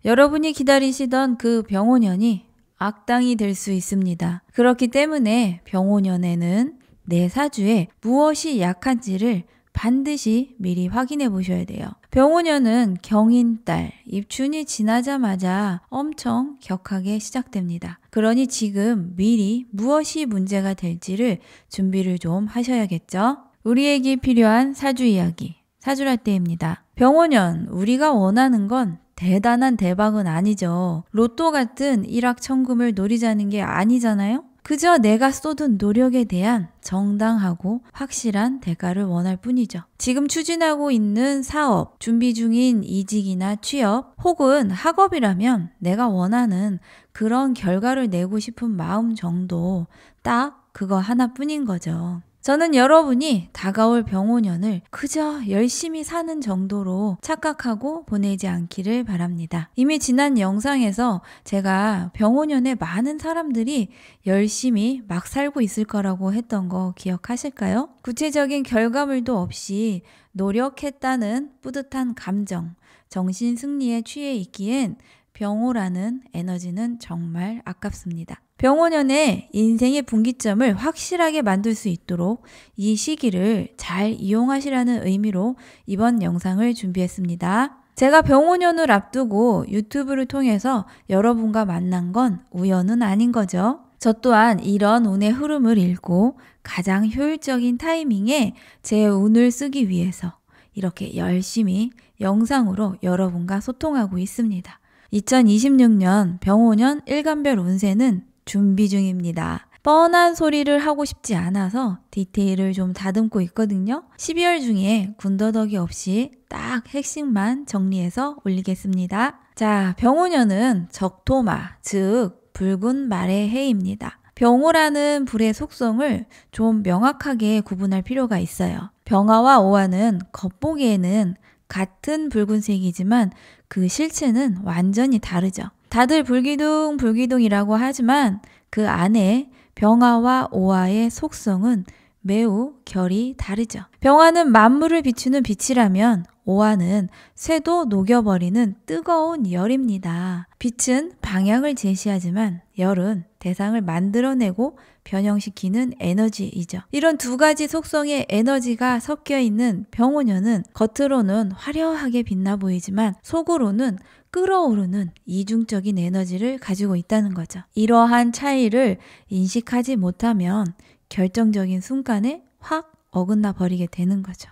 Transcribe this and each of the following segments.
여러분이 기다리시던 그 병오년이 악당이 될 수 있습니다. 그렇기 때문에 병오년에는 내 사주에 무엇이 약한지를 반드시 미리 확인해 보셔야 돼요. 병오년은 경인달, 입춘이 지나자마자 엄청 격하게 시작됩니다. 그러니 지금 미리 무엇이 문제가 될지를 준비를 좀 하셔야겠죠? 우리에게 필요한 사주 이야기, 사주랄때입니다. 병오년, 우리가 원하는 건 대단한 대박은 아니죠. 로또 같은 일확천금을 노리자는 게 아니잖아요? 그저 내가 쏟은 노력에 대한 정당하고 확실한 대가를 원할 뿐이죠. 지금 추진하고 있는 사업, 준비 중인 이직이나 취업, 혹은 학업이라면 내가 원하는 그런 결과를 내고 싶은 마음 정도, 딱 그거 하나뿐인 거죠. 저는 여러분이 다가올 병오년을 그저 열심히 사는 정도로 착각하고 보내지 않기를 바랍니다. 이미 지난 영상에서 제가 병오년에 많은 사람들이 열심히 막 살고 있을 거라고 했던 거 기억하실까요? 구체적인 결과물도 없이 노력했다는 뿌듯한 감정, 정신 승리에 취해 있기엔 병오라는 에너지는 정말 아깝습니다. 병오년에 인생의 분기점을 확실하게 만들 수 있도록 이 시기를 잘 이용하시라는 의미로 이번 영상을 준비했습니다. 제가 병오년을 앞두고 유튜브를 통해서 여러분과 만난 건 우연은 아닌 거죠. 저 또한 이런 운의 흐름을 읽고 가장 효율적인 타이밍에 제 운을 쓰기 위해서 이렇게 열심히 영상으로 여러분과 소통하고 있습니다. 2026년 병오년 일간별 운세는 준비 중입니다. 뻔한 소리를 하고 싶지 않아서 디테일을 좀 다듬고 있거든요. 12월 중에 군더더기 없이 딱 핵심만 정리해서 올리겠습니다. 자, 병오년은 적토마, 즉 붉은 말의 해입니다. 병오라는 불의 속성을 좀 명확하게 구분할 필요가 있어요. 병화와 오화는 겉보기에는 같은 붉은색이지만 그 실체는 완전히 다르죠. 다들 불기둥이라고 하지만 그 안에 병화와 오화의 속성은 매우 결이 다르죠. 병화는 만물을 비추는 빛이라면 오화는 쇠도 녹여버리는 뜨거운 열입니다. 빛은 방향을 제시하지만 열은 대상을 만들어내고 변형시키는 에너지이죠. 이런 두 가지 속성의 에너지가 섞여 있는 병오년은 겉으로는 화려하게 빛나 보이지만 속으로는 끓어오르는 이중적인 에너지를 가지고 있다는 거죠. 이러한 차이를 인식하지 못하면 결정적인 순간에 확 어긋나 버리게 되는 거죠.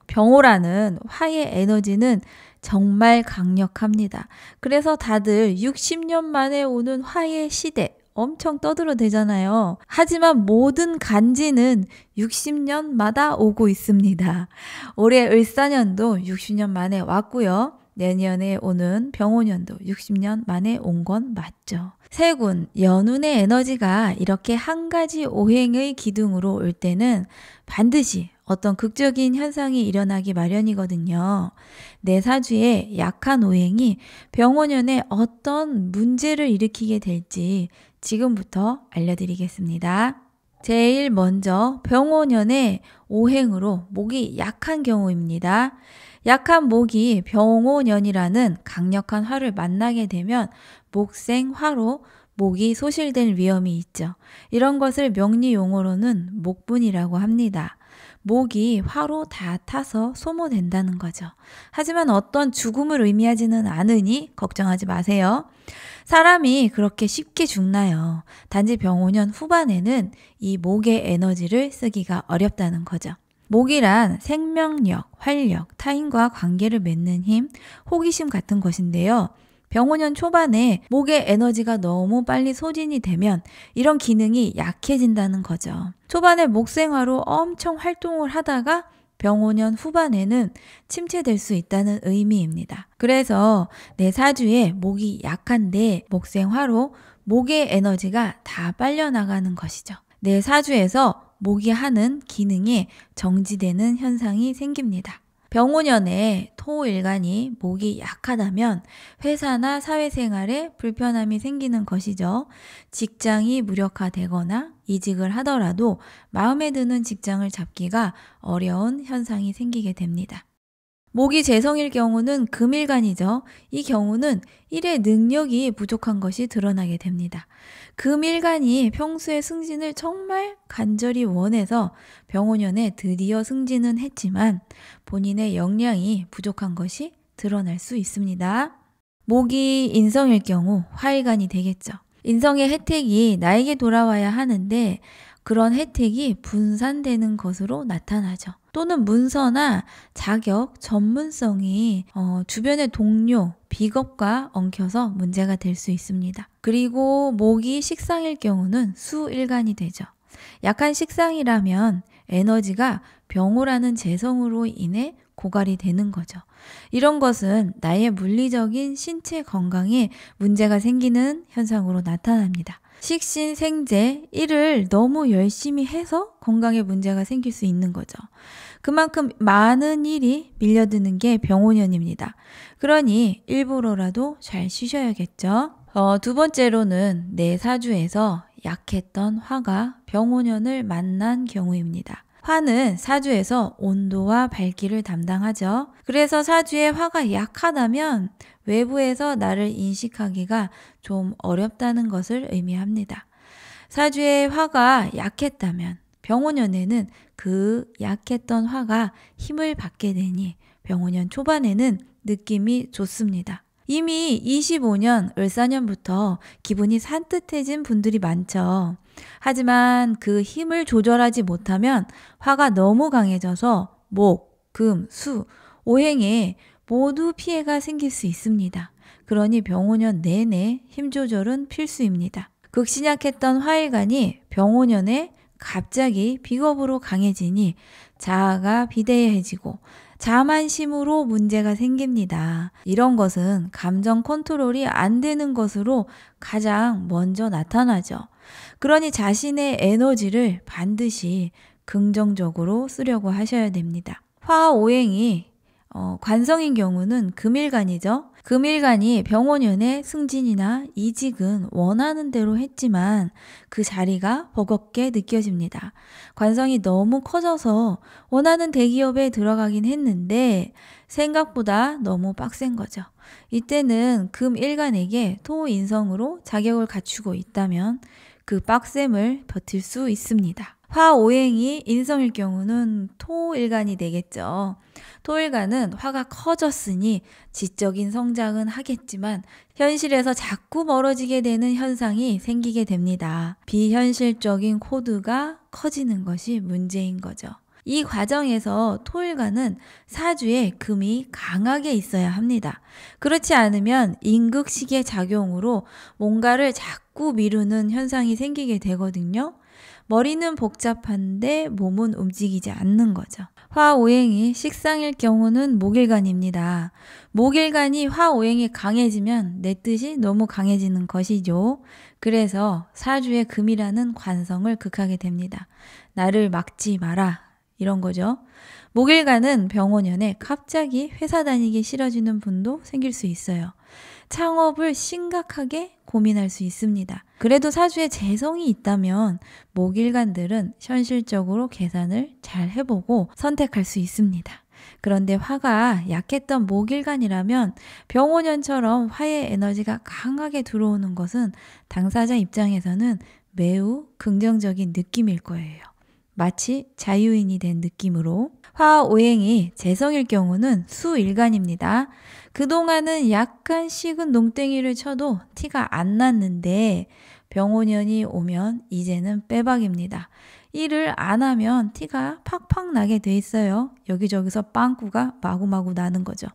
병오라는 화의 에너지는 정말 강력합니다. 그래서 다들 60년 만에 오는 화의 시대 엄청 떠들어대잖아요. 하지만 모든 간지는 60년마다 오고 있습니다. 올해 을사년도 60년 만에 왔고요. 내년에 오는 병오년도 60년 만에 온 건 맞죠. 세군, 연운의 에너지가 이렇게 한 가지 오행의 기둥으로 올 때는 반드시 어떤 극적인 현상이 일어나기 마련이거든요. 내 사주에 약한 오행이 병오년에 어떤 문제를 일으키게 될지 지금부터 알려드리겠습니다. 제일 먼저 병오년에 오행으로 목이 약한 경우입니다. 약한 목이 병오년이라는 강력한 화를 만나게 되면 목생화로 목이 소실될 위험이 있죠. 이런 것을 명리 용어로는 목분이라고 합니다. 목이 화로 다 타서 소모된다는 거죠. 하지만 어떤 죽음을 의미하지는 않으니 걱정하지 마세요. 사람이 그렇게 쉽게 죽나요? 단지 병오년 후반에는 이 목의 에너지를 쓰기가 어렵다는 거죠. 목이란 생명력, 활력, 타인과 관계를 맺는 힘, 호기심 같은 것인데요. 병오년 초반에 목의 에너지가 너무 빨리 소진이 되면 이런 기능이 약해진다는 거죠. 초반에 목생화로 엄청 활동을 하다가 병오년 후반에는 침체될 수 있다는 의미입니다. 그래서 내 사주에 목이 약한데 목생화로 목의 에너지가 다 빨려나가는 것이죠. 내 사주에서 목이 하는 기능에 정지되는 현상이 생깁니다. 병오년에 토일간이 목이 약하다면 회사나 사회생활에 불편함이 생기는 것이죠. 직장이 무력화되거나 이직을 하더라도 마음에 드는 직장을 잡기가 어려운 현상이 생기게 됩니다. 목이 재성일 경우는 금일간이죠. 이 경우는 일의 능력이 부족한 것이 드러나게 됩니다. 금일간이 평소에 승진을 정말 간절히 원해서 병오년에 드디어 승진은 했지만 본인의 역량이 부족한 것이 드러날 수 있습니다. 목이 인성일 경우 화일간이 되겠죠. 인성의 혜택이 나에게 돌아와야 하는데 그런 혜택이 분산되는 것으로 나타나죠. 또는 문서나 자격, 전문성이 주변의 동료, 비겁과 엉켜서 문제가 될 수 있습니다. 그리고 목이 식상일 경우는 수일간이 되죠. 약한 식상이라면 에너지가 병오라는 재성으로 인해 고갈이 되는 거죠. 이런 것은 나의 물리적인 신체 건강에 문제가 생기는 현상으로 나타납니다. 식신생재, 일을 너무 열심히 해서 건강에 문제가 생길 수 있는 거죠. 그만큼 많은 일이 밀려드는 게 병오년입니다. 그러니 일부러라도 잘 쉬셔야겠죠. 두 번째로는 내 사주에서 약했던 화가 병오년을 만난 경우입니다. 화는 사주에서 온도와 밝기를 담당하죠. 그래서 사주에 화가 약하다면 외부에서 나를 인식하기가 좀 어렵다는 것을 의미합니다. 사주에 화가 약했다면 병오년에는 그 약했던 화가 힘을 받게 되니 병오년 초반에는 느낌이 좋습니다. 이미 25년 을사년부터 기분이 산뜻해진 분들이 많죠. 하지만 그 힘을 조절하지 못하면 화가 너무 강해져서 목, 금, 수, 오행에 모두 피해가 생길 수 있습니다. 그러니 병오년 내내 힘 조절은 필수입니다. 극신약했던 화일간이 병오년에 갑자기 비겁으로 강해지니 자아가 비대해지고 자만심으로 문제가 생깁니다. 이런 것은 감정 컨트롤이 안 되는 것으로 가장 먼저 나타나죠. 그러니 자신의 에너지를 반드시 긍정적으로 쓰려고 하셔야 됩니다. 화오행이 관성인 경우는 금일간이죠. 금일간이 병오년에 승진이나 이직은 원하는 대로 했지만 그 자리가 버겁게 느껴집니다. 관성이 너무 커져서 원하는 대기업에 들어가긴 했는데 생각보다 너무 빡센 거죠. 이때는 금일간에게 토인성으로 자격을 갖추고 있다면 그 빡셈을 버틸 수 있습니다. 화오행이 인성일 경우는 토일간이 되겠죠. 토일간은 화가 커졌으니 지적인 성장은 하겠지만 현실에서 자꾸 멀어지게 되는 현상이 생기게 됩니다. 비현실적인 코드가 커지는 것이 문제인 거죠. 이 과정에서 토일간은 사주에 금이 강하게 있어야 합니다. 그렇지 않으면 임극식의 작용으로 뭔가를 자꾸 미루는 현상이 생기게 되거든요. 머리는 복잡한데 몸은 움직이지 않는 거죠. 화오행이 식상일 경우는 목일간입니다. 목일간이 화오행이 강해지면 내 뜻이 너무 강해지는 것이죠. 그래서 사주의 금이라는 관성을 극하게 됩니다. 나를 막지 마라. 이런 거죠. 목일간은 병오년에 갑자기 회사 다니기 싫어지는 분도 생길 수 있어요. 창업을 심각하게 고민할 수 있습니다. 그래도 사주에 재성이 있다면 목일간들은 현실적으로 계산을 잘 해보고 선택할 수 있습니다. 그런데 화가 약했던 목일간이라면 병오년처럼 화의 에너지가 강하게 들어오는 것은 당사자 입장에서는 매우 긍정적인 느낌일 거예요. 마치 자유인이 된 느낌으로. 화오행이 재성일 경우는 수일간입니다. 그동안은 약간 식은 농땡이를 쳐도 티가 안 났는데 병오년이 오면 이제는 빼박입니다. 일을 안 하면 티가 팍팍 나게 돼 있어요. 여기저기서 빵꾸가 마구마구 나는 거죠.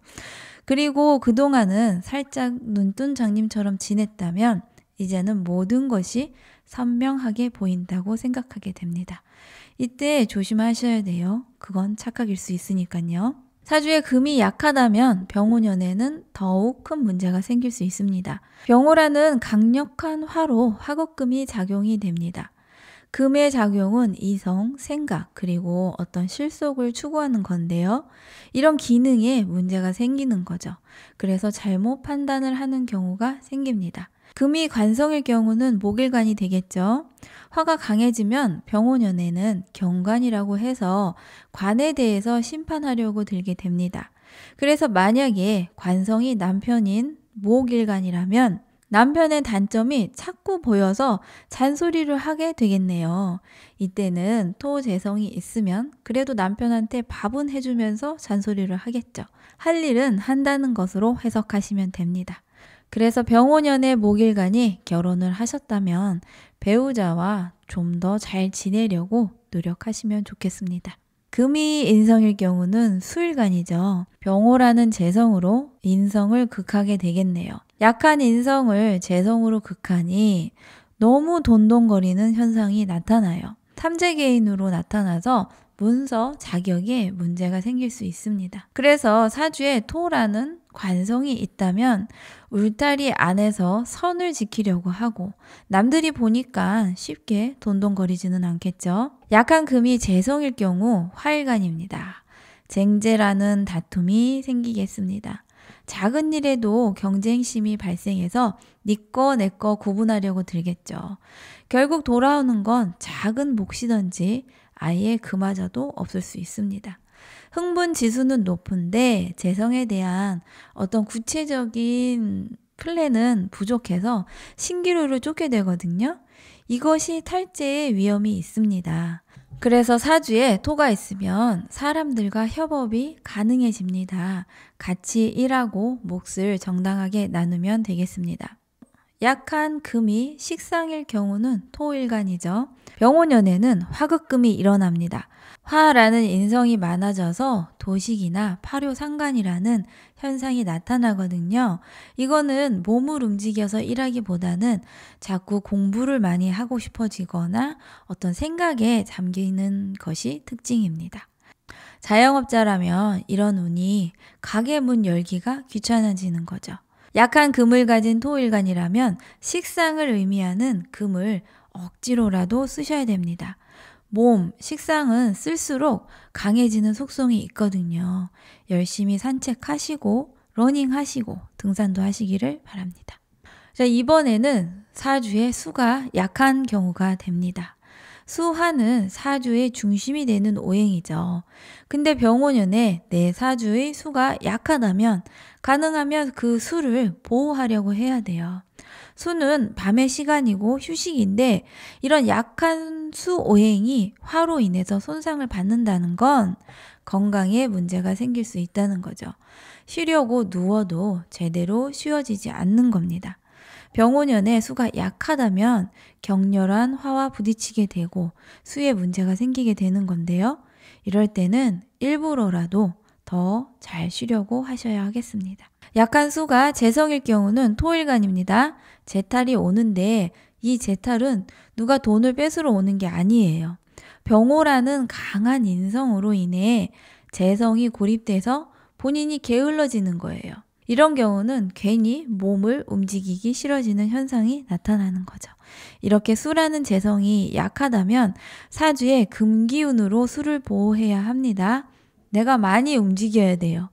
그리고 그동안은 살짝 눈뜬 장님처럼 지냈다면 이제는 모든 것이 선명하게 보인다고 생각하게 됩니다. 이때 조심하셔야 돼요. 그건 착각일 수 있으니까요. 사주에 금이 약하다면 병오년에는 더욱 큰 문제가 생길 수 있습니다. 병오라는 강력한 화로 화급금이 작용이 됩니다. 금의 작용은 이성, 생각, 그리고 어떤 실속을 추구하는 건데요. 이런 기능에 문제가 생기는 거죠. 그래서 잘못 판단을 하는 경우가 생깁니다. 금이 관성일 경우는 목일간이 되겠죠. 화가 강해지면 병오년에는 경관이라고 해서 관에 대해서 심판하려고 들게 됩니다. 그래서 만약에 관성이 남편인 무옥일간이라면 남편의 단점이 자꾸 보여서 잔소리를 하게 되겠네요. 이때는 토재성이 있으면 그래도 남편한테 밥은 해주면서 잔소리를 하겠죠. 할 일은 한다는 것으로 해석하시면 됩니다. 그래서 병오년의 목일간이 결혼을 하셨다면 배우자와 좀 더 잘 지내려고 노력하시면 좋겠습니다. 금이 인성일 경우는 수일간이죠. 병오라는 재성으로 인성을 극하게 되겠네요. 약한 인성을 재성으로 극하니 너무 돈돈거리는 현상이 나타나요. 탐재개인으로 나타나서 문서 자격에 문제가 생길 수 있습니다. 그래서 사주에 토라는 관성이 있다면 울타리 안에서 선을 지키려고 하고 남들이 보니까 쉽게 돈돈거리지는 않겠죠. 약한 금이 재성일 경우 화일간입니다. 쟁제라는 다툼이 생기겠습니다. 작은 일에도 경쟁심이 발생해서 네 거 내 거 구분하려고 들겠죠. 결국 돌아오는 건 작은 몫이든지 아예 그마저도 없을 수 있습니다. 흥분 지수는 높은데 재성에 대한 어떤 구체적인 플랜은 부족해서 신기루를 쫓게 되거든요. 이것이 탈재의 위험이 있습니다. 그래서 사주에 토가 있으면 사람들과 협업이 가능해집니다. 같이 일하고 몫을 정당하게 나누면 되겠습니다. 약한 금이 식상일 경우는 토일간이죠. 병오년에는 화극금이 일어납니다. 화라는 인성이 많아져서 도식이나 파료상간이라는 현상이 나타나거든요. 이거는 몸을 움직여서 일하기보다는 자꾸 공부를 많이 하고 싶어지거나 어떤 생각에 잠기는 것이 특징입니다. 자영업자라면 이런 운이 가게 문 열기가 귀찮아지는 거죠. 약한 금을 가진 토일간이라면 식상을 의미하는 금을 억지로라도 쓰셔야 됩니다. 몸, 식상은 쓸수록 강해지는 속성이 있거든요. 열심히 산책하시고 러닝하시고 등산도 하시기를 바랍니다. 자, 이번에는 사주의 수가 약한 경우가 됩니다. 수화는 사주의 중심이 되는 오행이죠. 근데 병오년에 내 사주의 수가 약하다면 가능하면 그 수를 보호하려고 해야 돼요. 수는 밤의 시간이고 휴식인데 이런 약한 수 오행이 화로 인해서 손상을 받는다는 건 건강에 문제가 생길 수 있다는 거죠. 쉬려고 누워도 제대로 쉬어지지 않는 겁니다. 병오년에 수가 약하다면 격렬한 화와 부딪히게 되고 수에 문제가 생기게 되는 건데요. 이럴 때는 일부러라도 더 잘 쉬려고 하셔야 하겠습니다. 약한 수가 재성일 경우는 토일간입니다. 재탈이 오는데 이 재탈은 누가 돈을 뺏으러 오는 게 아니에요. 병오라는 강한 인성으로 인해 재성이 고립돼서 본인이 게을러지는 거예요. 이런 경우는 괜히 몸을 움직이기 싫어지는 현상이 나타나는 거죠. 이렇게 수라는 재성이 약하다면 사주에 금기운으로 수를 보호해야 합니다. 내가 많이 움직여야 돼요.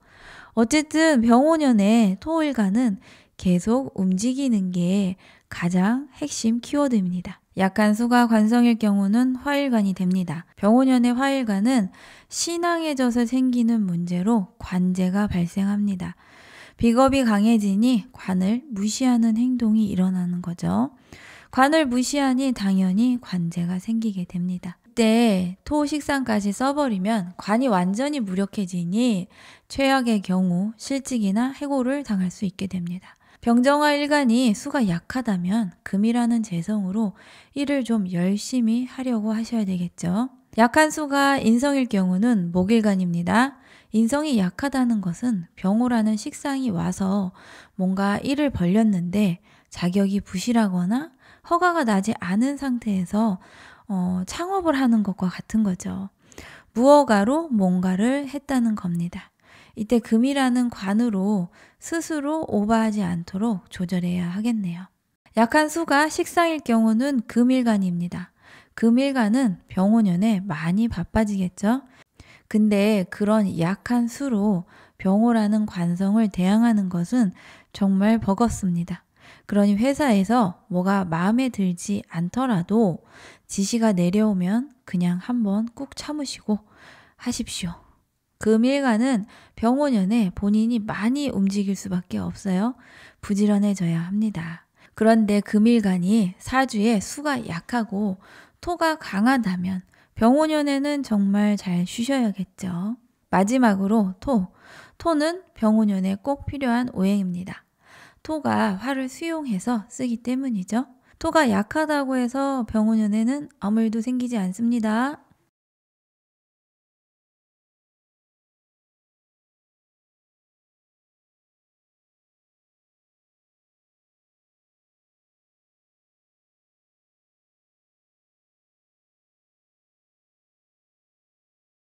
어쨌든 병오년에 토일간은 계속 움직이는 게 가장 핵심 키워드입니다. 약한 수가 관성일 경우는 화일간이 됩니다. 병오년의 화일간은 신앙에 져서 생기는 문제로 관제가 발생합니다. 비겁이 강해지니 관을 무시하는 행동이 일어나는 거죠. 관을 무시하니 당연히 관제가 생기게 됩니다. 이때 토식상까지 써버리면 관이 완전히 무력해지니 최악의 경우 실직이나 해고를 당할 수 있게 됩니다. 병정화 일간이 수가 약하다면 금이라는 재성으로 일을 좀 열심히 하려고 하셔야 되겠죠. 약한 수가 인성일 경우는 목일간입니다. 인성이 약하다는 것은 병오라는 식상이 와서 뭔가 일을 벌렸는데 자격이 부실하거나 허가가 나지 않은 상태에서 창업을 하는 것과 같은 거죠. 무허가로 뭔가를 했다는 겁니다. 이때 금이라는 관으로 스스로 오버하지 않도록 조절해야 하겠네요. 약한 수가 식상일 경우는 금일간입니다. 금일간은 병오년에 많이 바빠지겠죠. 근데 그런 약한 수로 병오라는 관성을 대항하는 것은 정말 버겁습니다. 그러니 회사에서 뭐가 마음에 들지 않더라도 지시가 내려오면 그냥 한번 꾹 참으시고 하십시오. 금일간은 병오년에 본인이 많이 움직일 수밖에 없어요. 부지런해져야 합니다. 그런데 금일간이 사주에 수가 약하고 토가 강하다면 병오년에는 정말 잘 쉬셔야겠죠. 마지막으로 토. 토는 병오년에 꼭 필요한 오행입니다. 토가 화를 수용해서 쓰기 때문이죠. 토가 약하다고 해서 병오년에는 아무 일도 생기지 않습니다.